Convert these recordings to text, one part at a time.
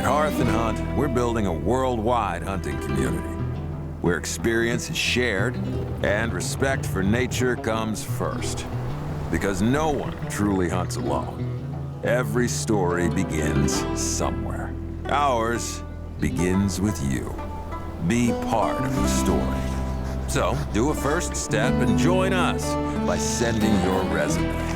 At Hearth and Hunt, we're building a worldwide hunting community, where experience is shared and respect for nature comes first. Because no one truly hunts alone. Every story begins somewhere. Ours begins with you. Be part of the story. So, do a first step and join us by sending your resume.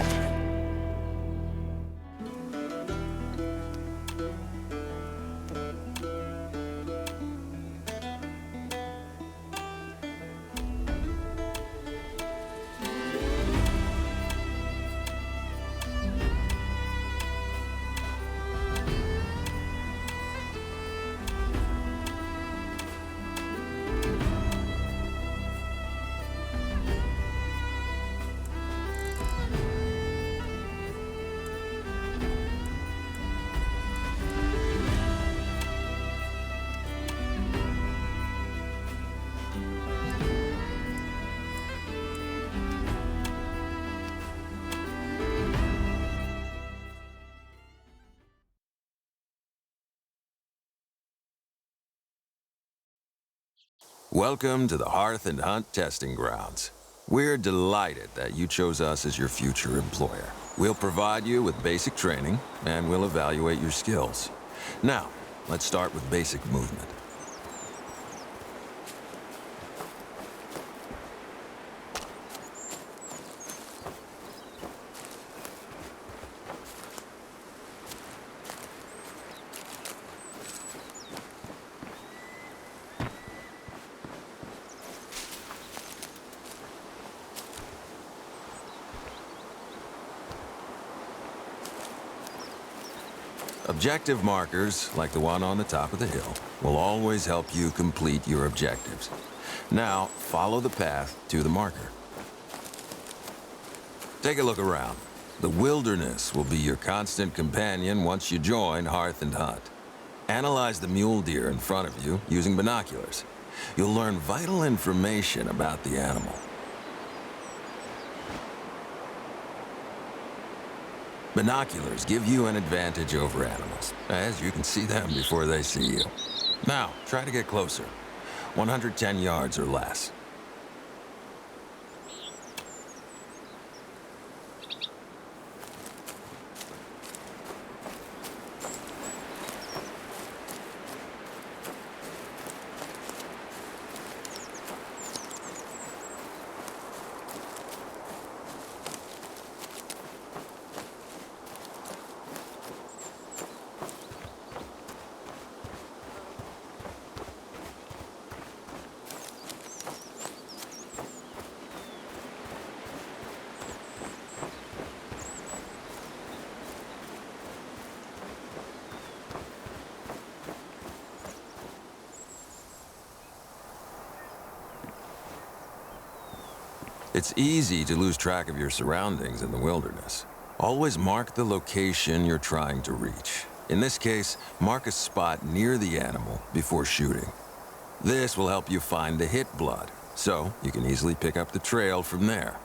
Welcome to the Hearth and Hunt Testing Grounds. We're delighted that you chose us as your future employer. We'll provide you with basic training, and we'll evaluate your skills. Now, let's start with basic movement. Objective markers, like the one on the top of the hill, will always help you complete your objectives. Now, follow the path to the marker. Take a look around. The wilderness will be your constant companion once you join Hearth and Hunt. Analyze the mule deer in front of you using binoculars. You'll learn vital information about the animal. Binoculars give you an advantage over animals, as you can see them before they see you. Now, try to get closer. 110 yards or less. It's easy to lose track of your surroundings in the wilderness. Always mark the location you're trying to reach. In this case, mark a spot near the animal before shooting. This will help you find the hit blood, so you can easily pick up the trail from there.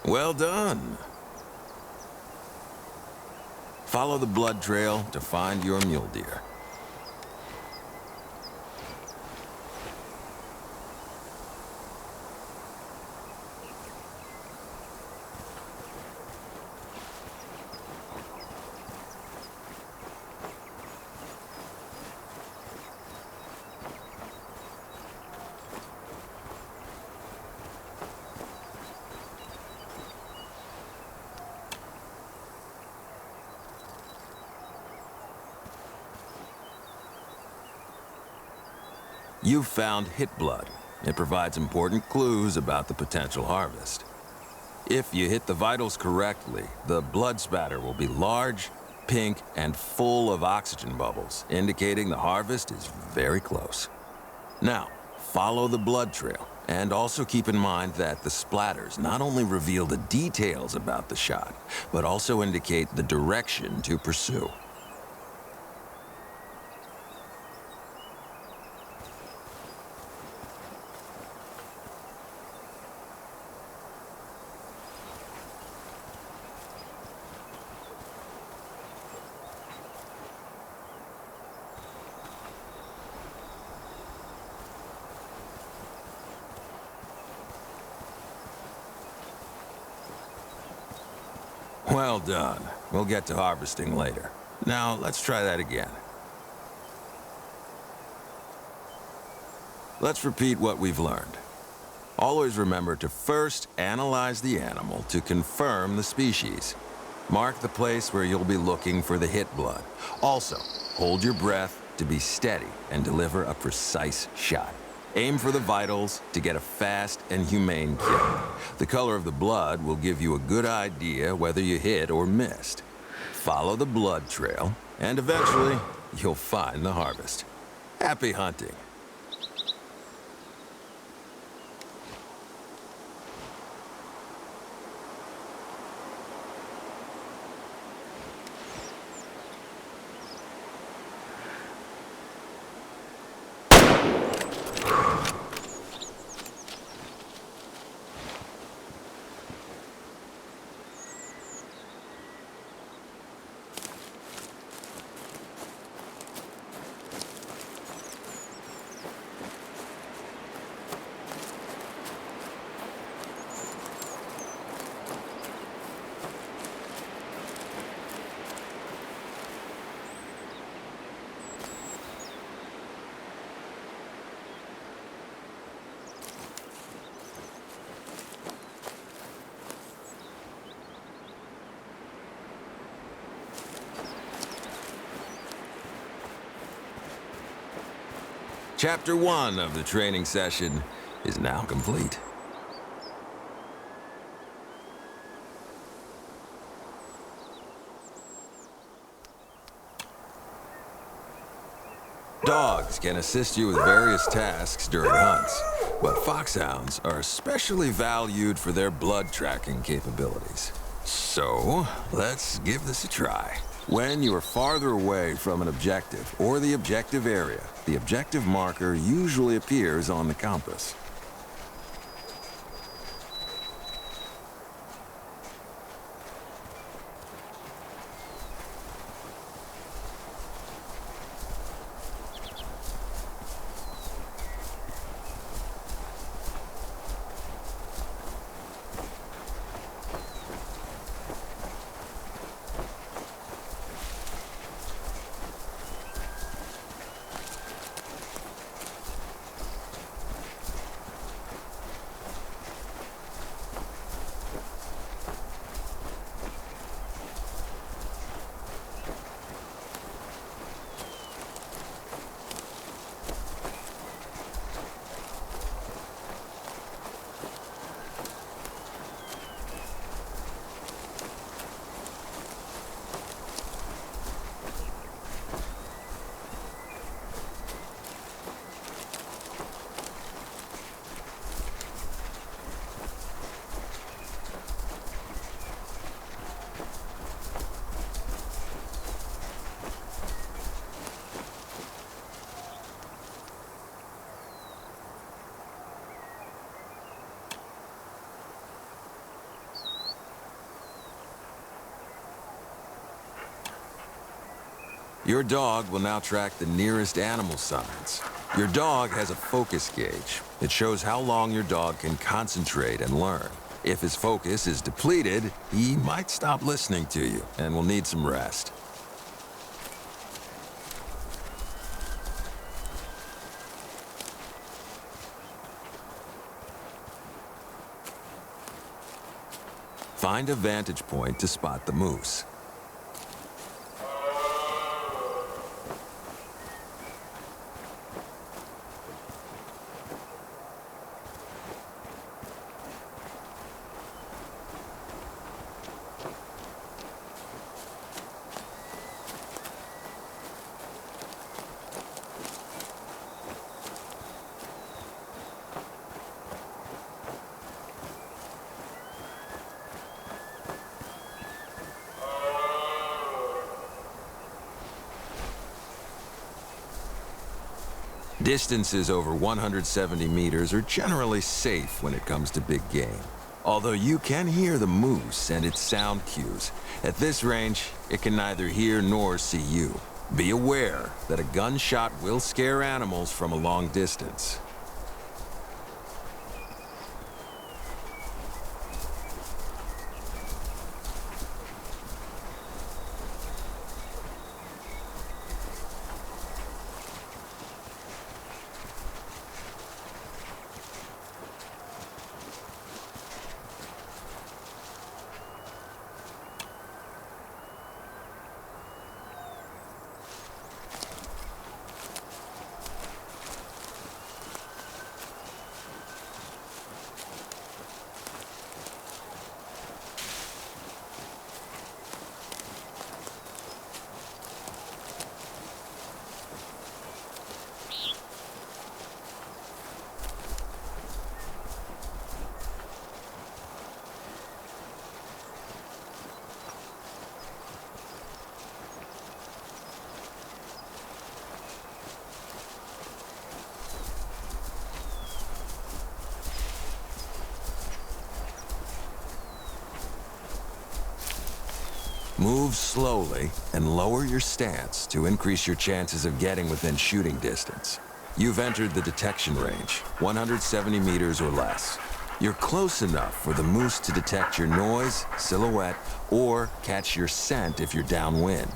Well done. Follow the blood trail to find your mule deer. You've found hit blood. It provides important clues about the potential harvest. If you hit the vitals correctly, the blood spatter will be large, pink, and full of oxygen bubbles, indicating the harvest is very close. Now, follow the blood trail, and also keep in mind that the splatters not only reveal the details about the shot, but also indicate the direction to pursue. Well done. We'll get to harvesting later. Now, let's try that again. Let's repeat what we've learned. Always remember to first analyze the animal to confirm the species. Mark the place where you'll be looking for the hit blood. Also, hold your breath to be steady and deliver a precise shot. Aim for the vitals to get a fast and humane kill. The color of the blood will give you a good idea whether you hit or missed. Follow the blood trail, and eventually, you'll find the harvest. Happy hunting. Chapter 1 of the training session is now complete. Dogs can assist you with various tasks during hunts, but foxhounds are especially valued for their blood tracking capabilities. So, let's give this a try. When you are farther away from an objective or the objective area, the objective marker usually appears on the compass. Your dog will now track the nearest animal signs. Your dog has a focus gauge. It shows how long your dog can concentrate and learn. If his focus is depleted, he might stop listening to you and will need some rest. Find a vantage point to spot the moose. Distances over 170 meters are generally safe when it comes to big game. Although you can hear the moose and its sound cues, at this range, it can neither hear nor see you. Be aware that a gunshot will scare animals from a long distance. Move slowly and lower your stance to increase your chances of getting within shooting distance. You've entered the detection range, 170 meters or less. You're close enough for the moose to detect your noise, silhouette, or catch your scent if you're downwind.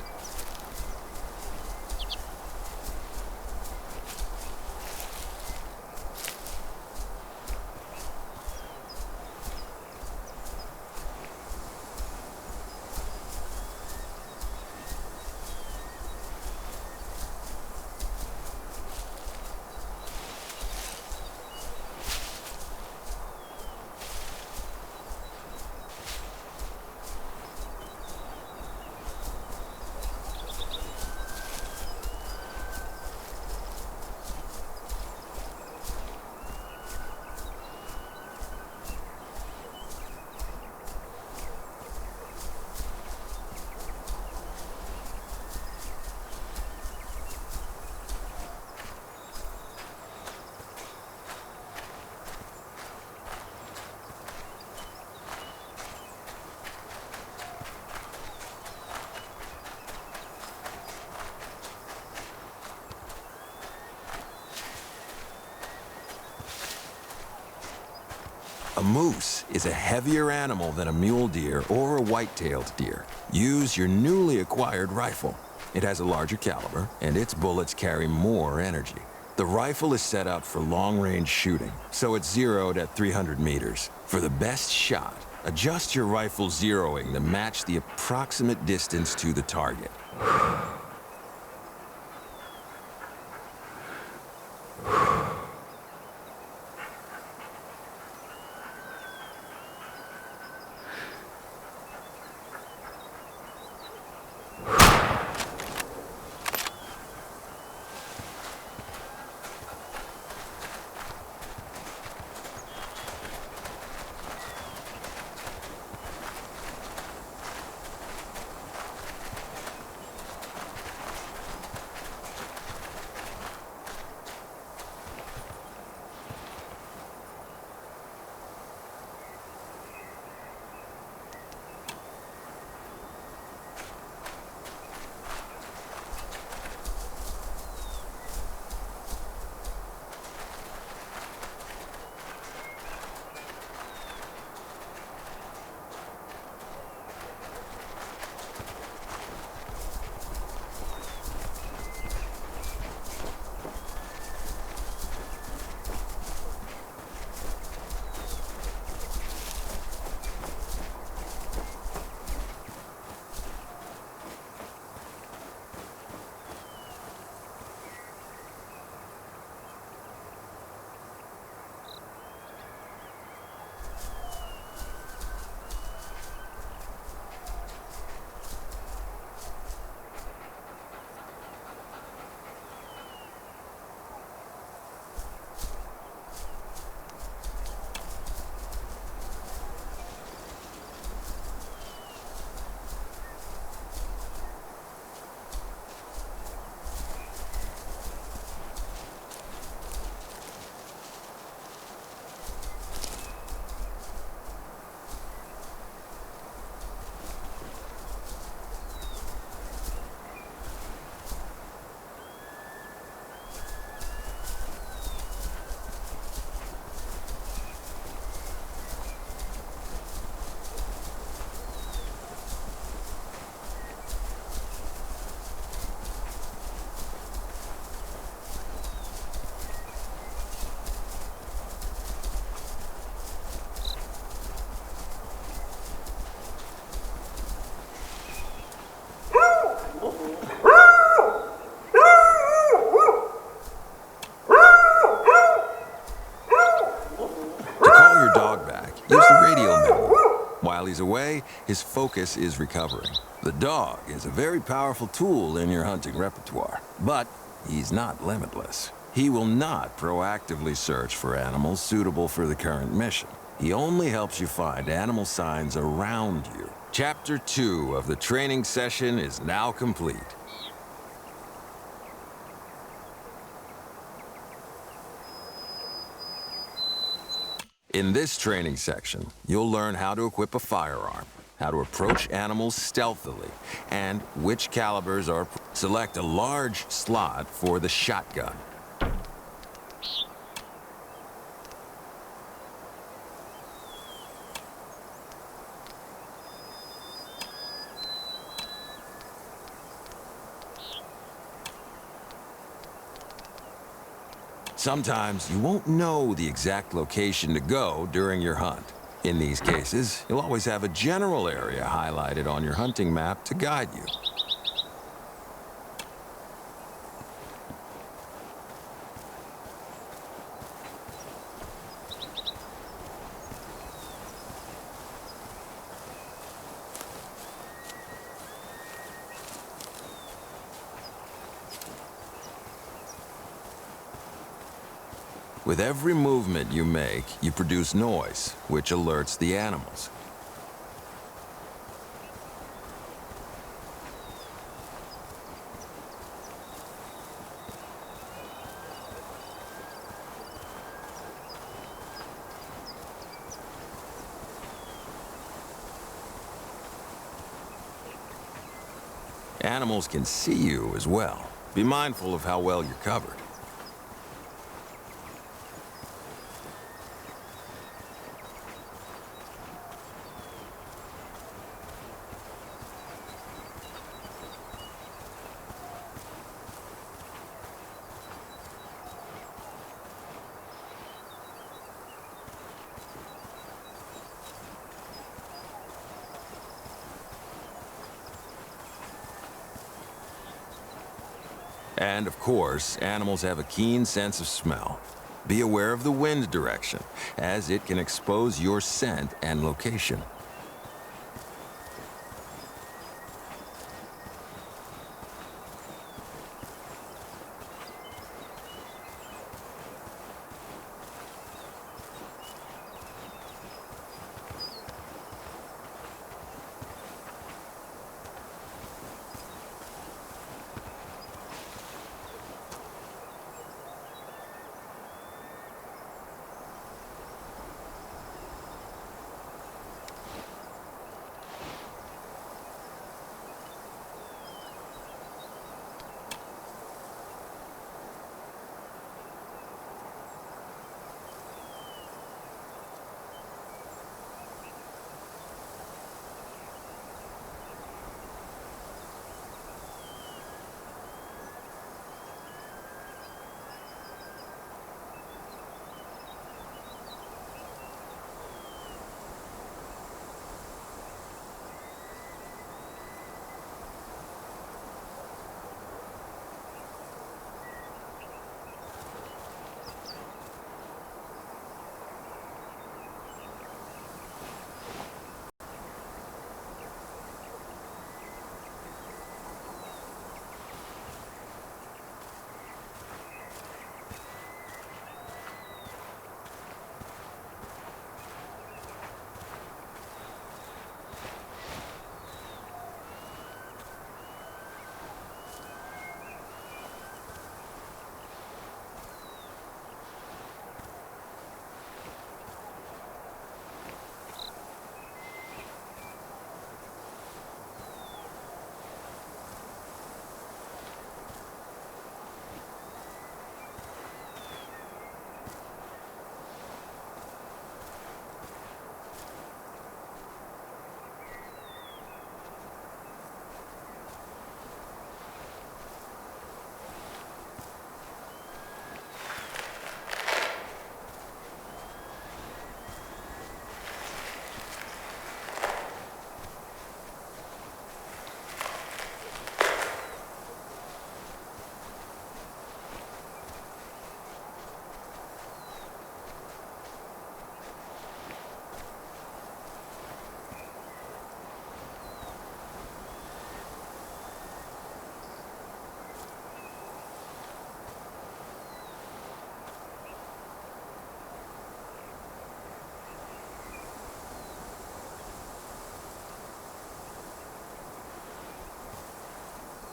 A moose is a heavier animal than a mule deer or a white-tailed deer. Use your newly acquired rifle. It has a larger caliber, and its bullets carry more energy. The rifle is set up for long-range shooting, so it's zeroed at 300 meters. For the best shot, adjust your rifle zeroing to match the approximate distance to the target. he's away, his focus is recovering. The dog is a very powerful tool in your hunting repertoire, but he's not limitless. He will not proactively search for animals suitable for the current mission. He only helps you find animal signs around you. Chapter 2 of the training session is now complete. In this training section, you'll learn how to equip a firearm, how to approach animals stealthily, and which calibers are... Select a large slot for the shotgun. Sometimes you won't know the exact location to go during your hunt. In these cases, you'll always have a general area highlighted on your hunting map to guide you. With every movement you make, you produce noise, which alerts the animals. Animals can see you as well. Be mindful of how well you're covered. And of course, animals have a keen sense of smell. Be aware of the wind direction, as it can expose your scent and location.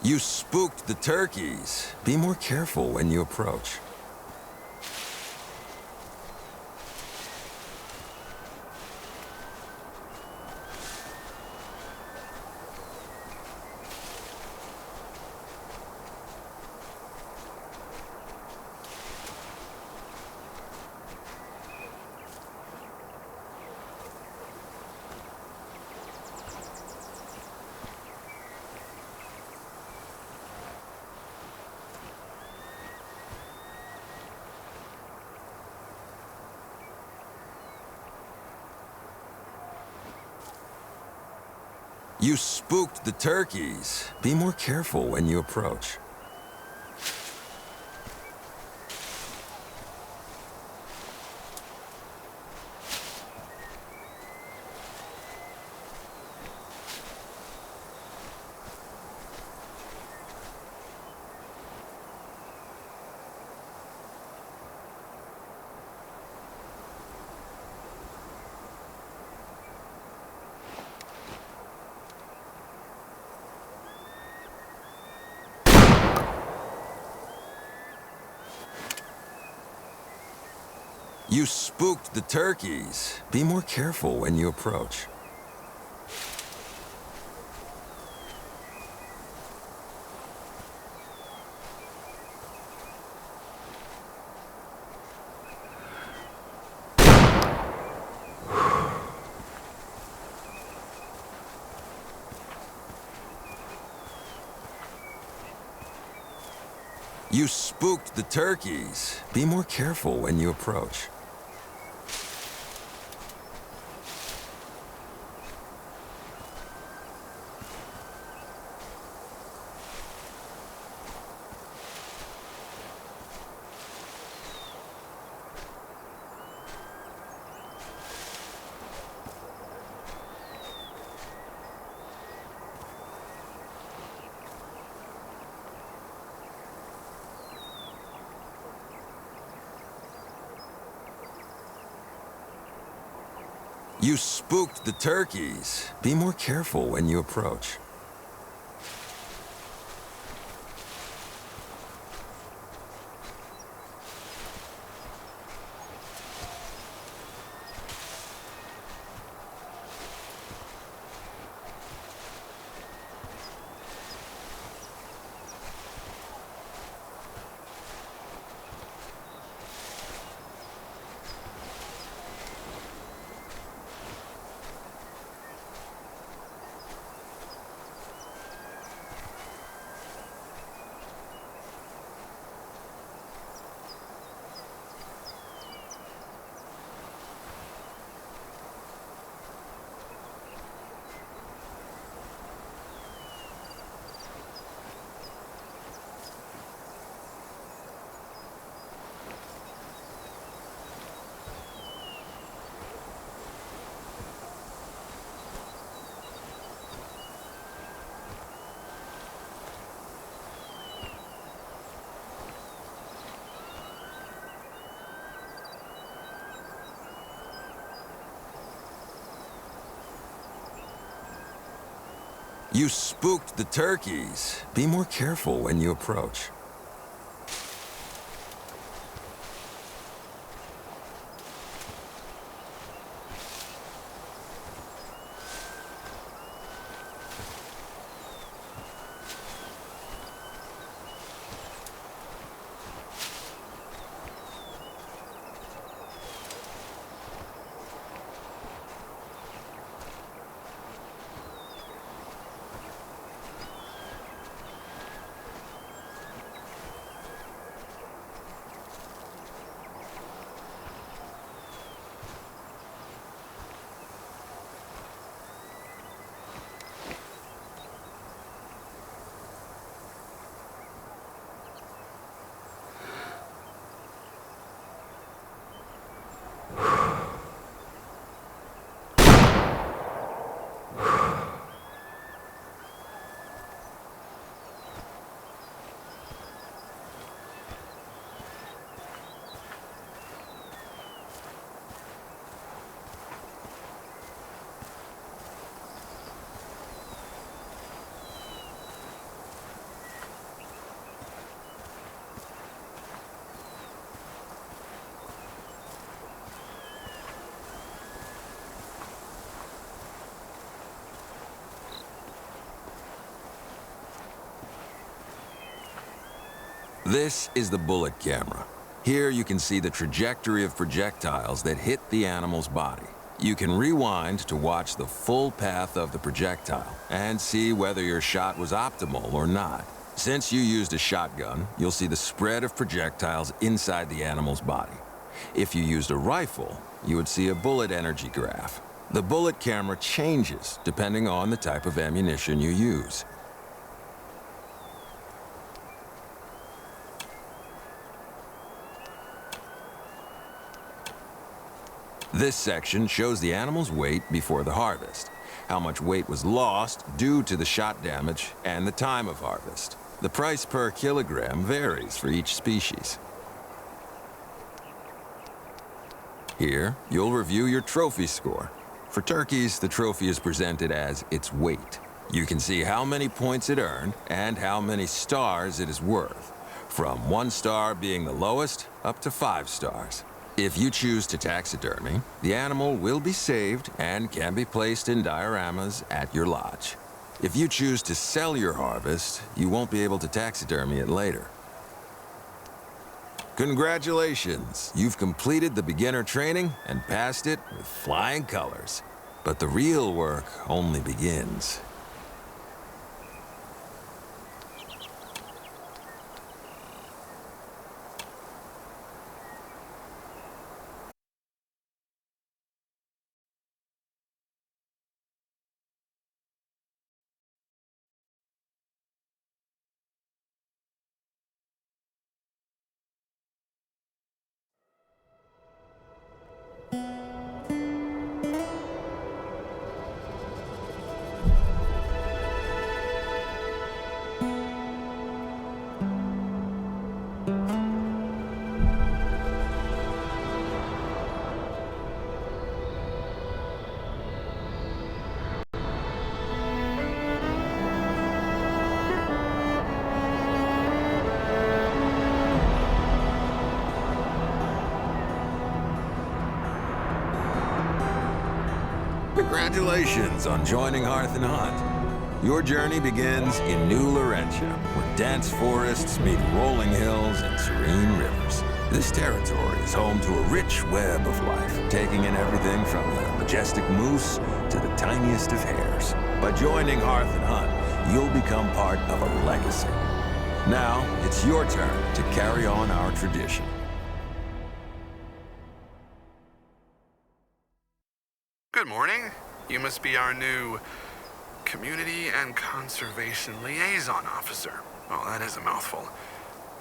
You spooked the turkeys. Be more careful when you approach. You spooked the turkeys. Be more careful when you approach. You spooked the turkeys. Be more careful when you approach. You spooked the turkeys. Be more careful when you approach. You spooked the turkeys. Be more careful when you approach. You spooked the turkeys. Be more careful when you approach. This is the bullet camera. Here you can see the trajectory of projectiles that hit the animal's body. You can rewind to watch the full path of the projectile and see whether your shot was optimal or not. Since you used a shotgun, you'll see the spread of projectiles inside the animal's body. If you used a rifle, you would see a bullet energy graph. The bullet camera changes depending on the type of ammunition you use. This section shows the animal's weight before the harvest, how much weight was lost due to the shot damage, and the time of harvest. The price per kilogram varies for each species. Here, you'll review your trophy score. For turkeys, the trophy is presented as its weight. You can see how many points it earned and how many stars it is worth, from 1 star being the lowest up to 5 stars. If you choose to taxidermy, the animal will be saved and can be placed in dioramas at your lodge. If you choose to sell your harvest, you won't be able to taxidermy it later. Congratulations! You've completed the beginner training and passed it with flying colors. But the real work only begins. Congratulations on joining Hearth and Hunt. Your journey begins in New Laurentia, where dense forests meet rolling hills and serene rivers. This territory is home to a rich web of life, taking in everything from the majestic moose to the tiniest of hares. By joining Hearth and Hunt, you'll become part of a legacy. Now, it's your turn to carry on our tradition. Good morning. You must be our new Community and Conservation Liaison Officer. Oh, that is a mouthful.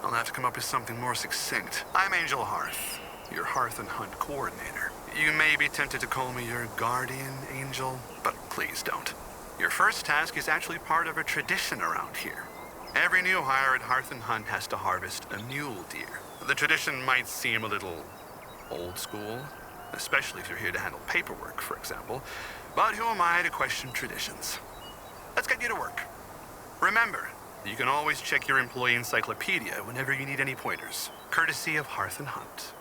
I'll have to come up with something more succinct. I'm Angel Hearth, your Hearth and Hunt coordinator. You may be tempted to call me your guardian angel, but please don't. Your first task is actually part of a tradition around here. Every new hire at Hearth and Hunt has to harvest a mule deer. The tradition might seem a little old school, especially if you're here to handle paperwork, for example. But who am I to question traditions? Let's get you to work. Remember, you can always check your employee encyclopedia whenever you need any pointers, courtesy of Hearth and Hunt.